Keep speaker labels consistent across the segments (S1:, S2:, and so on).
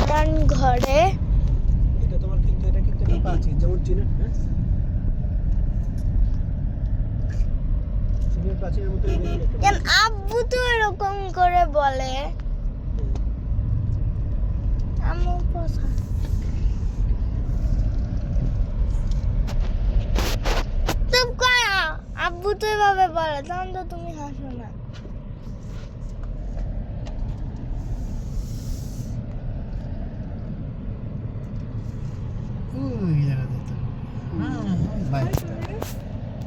S1: দাঁড়ান ঘরে।
S2: এটা তোমার কিন্তু এটা কিন্তু একটা প্রাচীন, যেমন চীনের, হ্যাঁ চীনের প্রাচীনের মতো
S1: কেন আব্বু তো এরকম করে বলে? আম্মু পোষা চুপ কর। আব্বু তো এভাবে বলে, তখন তো তুমি হাসো না।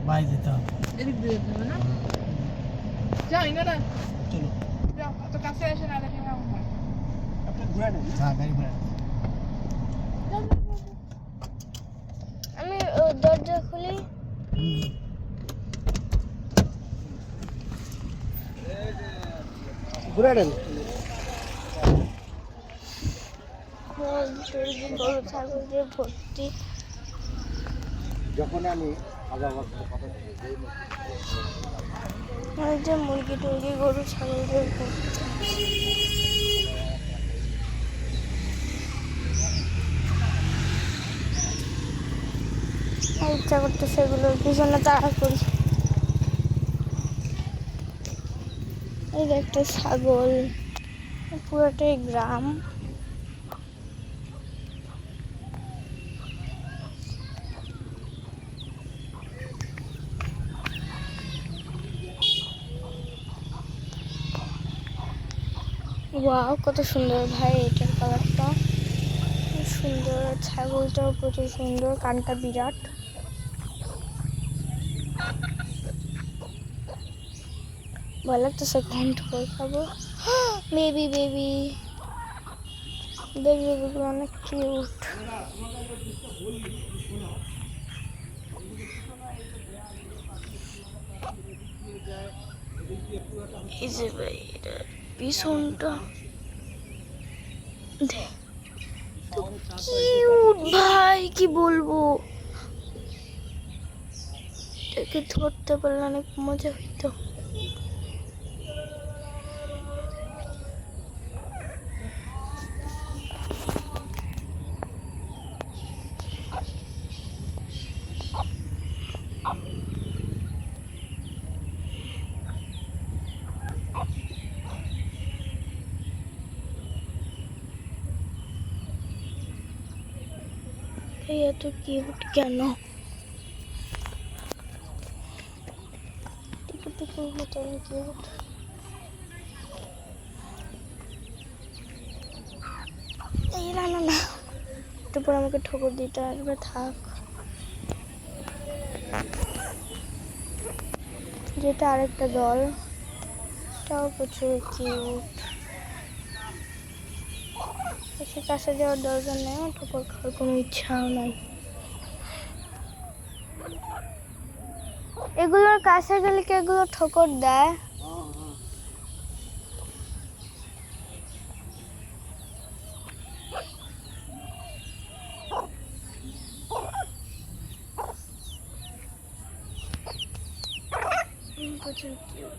S2: বাই দিতে হবে।
S3: এদিক দিয়ে যেতে হবে না? যাও ইনারা
S2: চলো
S3: যাও, অত কাছে এসে না দেখে কেমন হয়।
S2: আপনি ঘুরে নেন। হ্যাঁ গাড়ি ঘুরে নেন।
S1: আমি দরজা খুলি।
S2: ঘুরে নেন।
S1: গরু ছাগল দিয়ে ভর্তি।
S2: যখন আমি
S1: ওই যে মুরগি টুরগি গরু ছাগল দিয়ে ভর্তি। ইচ্ছা করতে সেগুলোর পিছনে তাড়া করি। এই যে একটা ছাগল, পুরোটাই গ্রাম। ওয়াও, কত সুন্দর ভাই এটার কালারটা, খুব সুন্দর। ছাগলটাও প্রচুর সুন্দর, কানটা বিরাট। ভালো লাগতেছে, ঘন্ট করে খাবো। বেবি বেবি বেবি বেবিগুলো অনেক কিউট। এই যে ভাই এটা পিছনটা কিউট ভাই, কি বলবো। এটাকে ধরতে পারলে অনেক মজা হইতো। এই এত কিউট কেন? টিকুর টিকুর মতন কিউট। এই না না না, একটু পর আমাকে ঠোকর দিতে আসবে, থাক। যেটা আরেকটা দল, এটাও প্রচুর কিউট। বেশি কাছে যাওয়ার দরকার নেই, আমার ঠোকর খাওয়ার কোনো ইচ্ছাও নাই। এগুলোর কাছে গেলে কি এগুলো ঠোকর দেয়? প্রচুর কিউট।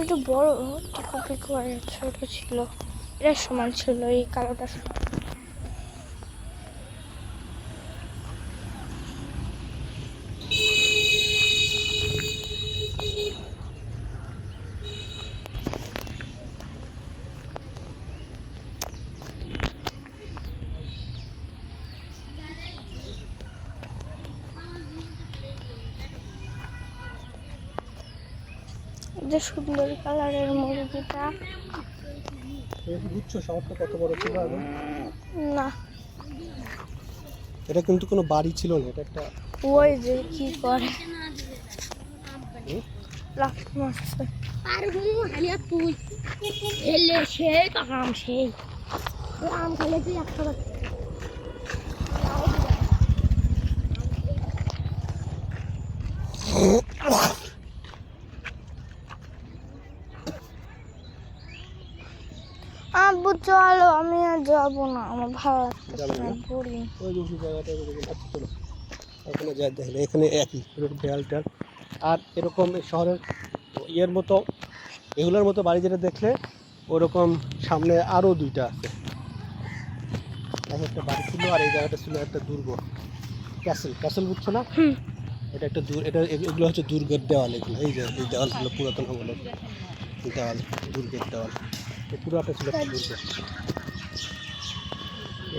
S1: একটু বড় টিকু পিকু আর ছোট ছিল, এরা সমান ছিল, এই কালোটা। যে সুন্দর কালারের মুরগিটা।
S2: বুঝছো শহরটা কত বড় ছিল আগে?
S1: না,
S2: এটা কিন্তু কোনো বাড়ি ছিল না, এটা একটা
S1: ওই যে কি করে লাফ মারছে।
S4: আর হুম হালিয়া তুই এলে সেই কাম সেই আম খাইলে তুই একটা
S1: আব্বু চলো, আমি আর যাবো না, আমার ভালো লাগতেছে না, বোরিং।
S2: ওই যে জায়গাটা চলো ওখানে যাই, দেখলে এখানে একই এরকম দেয়াল টেয়াল। আর এরকম শহরের ইয়ের মতো এগুলোর মতো বাড়ি যেটা দেখলে ওরকম সামনে আরও দুইটা আছে। একটা বাড়ি ছিল আর এই জায়গাটা ছিল একটা দুর্গ, ক্যাসেল। ক্যাসেল বুঝছো না? এটা একটা এটা এগুলো হচ্ছে দুর্গের দেওয়াল। এগুলো এই যে এই দেওয়ালগুলো পুরাতন আমলের দেওয়াল, দুর্গের দেওয়াল। এই পুরোটা ছিল একটা দুর্গ।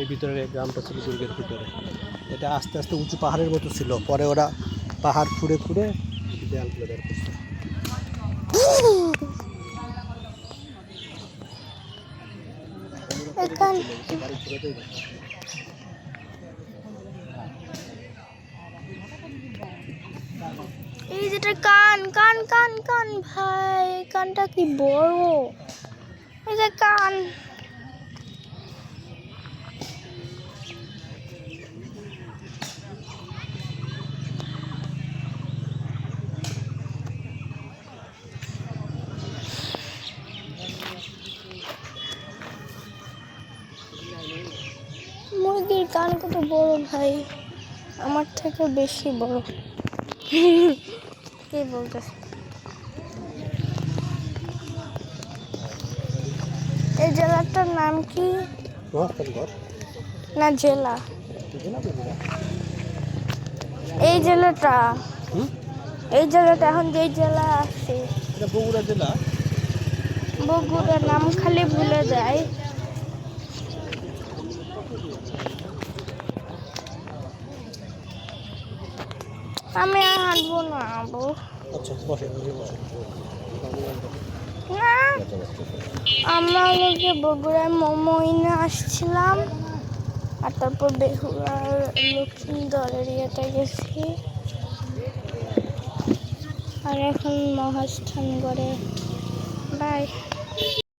S2: এই ভিতরে এই গ্রামটা ছিল দুর্গের ভিতরে। এটা আস্তে আস্তে উঁচু পাহাড়ের মতো ছিল, পরে ওরা পাহাড় খুঁড়ে খুঁড়ে দেওয়ালগুলো বের করছে।
S1: এই যেটা কান কান কান কান ভাই, কানটা কি বড়! এই যে কান, মুরগির কান কত বড় ভাই, আমার থেকে বেশি বড়। কে বলতেছে? এই জেলাটার নাম কি? না জেলা, এই জেলাটা, এই জেলাটা এখন যে জেলা আছে
S2: বগুড়া জেলা।
S1: বগুড়ার নাম খালি ভুলে যায়। আমি আর হাঁটবো না আবু। না, আমরা হচ্ছে বগুড়ায় মোমো এনে আসছিলাম, আর তারপর বেহুলার লক্ষ্মীন্দর এরিয়াতে গেছি, আর এখন মহাস্থানগড়ে। বাই।